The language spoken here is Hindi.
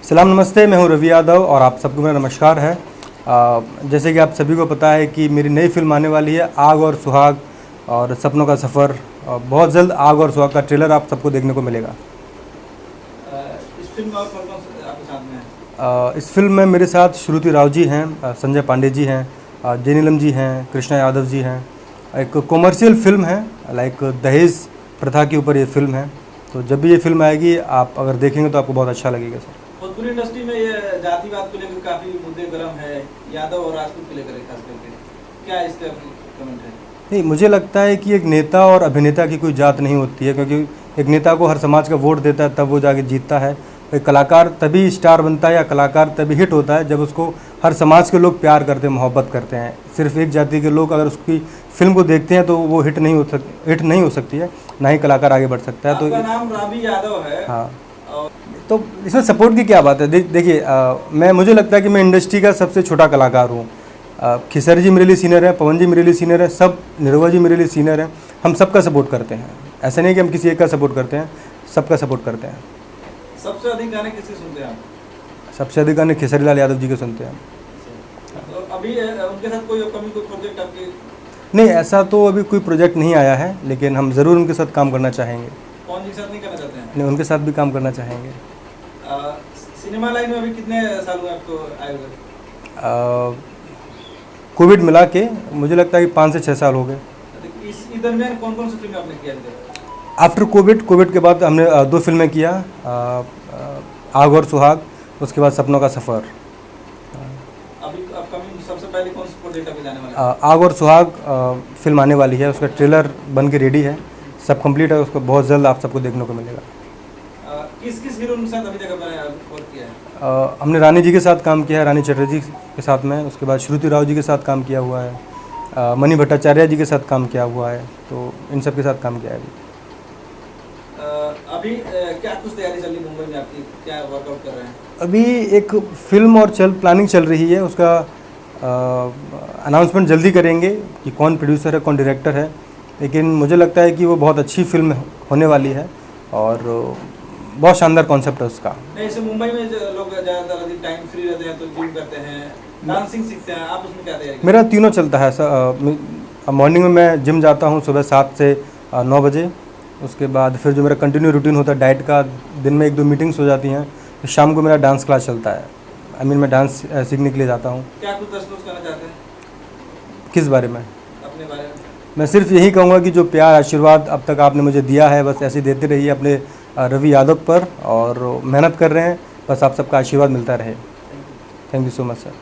सलाम नमस्ते, मैं हूं रवि यादव और आप सबको मेरा नमस्कार है। जैसे कि आप सभी को पता है कि मेरी नई फिल्म आने वाली है आग और सुहाग और सपनों का सफ़र। बहुत जल्द आग और सुहाग का ट्रेलर आप सबको देखने को मिलेगा। इस फिल्म में और कौन कौन से आपके साथ में है? इस फिल्म में मेरे साथ श्रुति राव जी हैं, संजय पांडे जी हैं, जे नीलम जी हैं, कृष्णा यादव जी हैं। एक कॉमर्शियल फिल्म है, लाइक दहेज प्रथा के ऊपर ये फिल्म है। तो जब भी ये फिल्म आएगी आप अगर देखेंगे तो आपको बहुत अच्छा लगेगा सर। भोजपुरी इंडस्ट्री में ये जातिवाद को लेकर काफी मुद्दे गर्म है, यादव और राजपूत को लेकर खास करके, क्या इस पर कमेंट है? नहीं, मुझे लगता है कि एक नेता और अभिनेता की कोई जात नहीं होती है, क्योंकि एक नेता को हर समाज का वोट देता है तब वो जाके जीतता है। एक कलाकार तभी स्टार बनता है या कलाकार तभी हिट होता है जब उसको हर समाज के लोग प्यार करते हैं, मोहब्बत करते हैं। सिर्फ एक जाति के लोग अगर उसकी फिल्म को देखते हैं तो वो हिट नहीं हो सकती है, ना ही कलाकार आगे बढ़ सकता है। तो आपका नाम रवि यादव है। हाँ, तो इसमें सपोर्ट की क्या बात है? देखिए, मुझे लगता है कि मैं इंडस्ट्री का सबसे छोटा कलाकार हूँ। खेसारी जी मेरे लिए सीनियर है, पवन जी मेरे लिए सीनियर है, सब निरहुआ जी मेरे लिए सीनियर हैं। हम सबका सपोर्ट करते हैं, ऐसा नहीं कि हम किसी एक का सपोर्ट करते हैं, सबका सपोर्ट करते हैं। सबसे अधिक गाने किसके सुनते हैं आप? सबसे अधिक गाने खेसारी लाल यादव जी के सुनते हैं। तो अभी उनके साथ कोई अपकमिंग कोई प्रोजेक्ट आपके? नहीं, ऐसा तो अभी कोई प्रोजेक्ट नहीं आया है, लेकिन हम ज़रूर उनके साथ काम करना चाहेंगे। कौन जी के साथ नहीं करना चाहते हैं? नहीं, उनके साथ भी काम करना चाहेंगे। सिनेमा लाइन में अभी कितने साल हुए आपको आए हुए? कोविड मिला के मुझे लगता है कि 5 से 6 साल हो गए। इस दरमियान कौन कौन सी फिल्में आपने किया? आफ्टर कोविड के बाद हमने 2 फिल्में किया, आग और सुहाग, उसके बाद सपनों का सफ़र। अभी अपकमिंग सबसे पहले कौन सा प्रोजेक्ट अभी जाने वाला है? आग और सुहाग फिल्म आने वाली है, उसका ट्रेलर बन के रेडी है, सब कंप्लीट है, उसको बहुत जल्द आप सबको देखने को मिलेगा। किस किस हीरोइन के साथ अभी तक आपने वर्क किया है? हमने रानी जी के साथ काम किया है, रानी चटर्जी के साथ में। उसके बाद श्रुति राव जी के साथ काम किया हुआ है, मणि भट्टाचार्य जी के साथ काम किया हुआ है। तो इन सब के साथ काम किया है अभी क्या कुछ तैयारी चल रही मुंबई में आपकी, क्या वर्कआउट कर रहे हैं? अभी एक फिल्म और प्लानिंग चल रही है, उसका अनाउंसमेंट जल्दी करेंगे कि कौन प्रोड्यूसर है, कौन डायरेक्टर है। लेकिन मुझे लगता है कि वो बहुत अच्छी फिल्म होने वाली है और बहुत शानदार कॉन्सेप्ट है उसका। ऐसे मुंबई में लोग ज़्यादातर अधिक टाइम फ्री रहते हैं तो जिम करते हैं, डांसिंग सीखते हैं, आप उसमें क्या तैयारी? मेरा तीनों चलता है सर। मॉर्निंग में मैं जिम जाता हूँ सुबह 7 से 9 बजे। उसके बाद फिर जो मेरा कंटिन्यू रूटीन होता है डाइट का, दिन में 1-2 मीटिंग्स हो जाती हैं। तो शाम को मेरा डांस क्लास चलता है। मैं डांस सीखने के लिए जाता हूँ। क्या कुछ डिस्क्लोज करना चाहते हैं? किस बारे में? अपने बारे में। मैं सिर्फ यही कहूँगा कि जो प्यार आशीर्वाद अब तक आपने मुझे दिया है, बस ऐसे देते रहिए अपने रवि यादव पर, और मेहनत कर रहे हैं, बस आप सबका आशीर्वाद मिलता रहे। Thank you so much sir.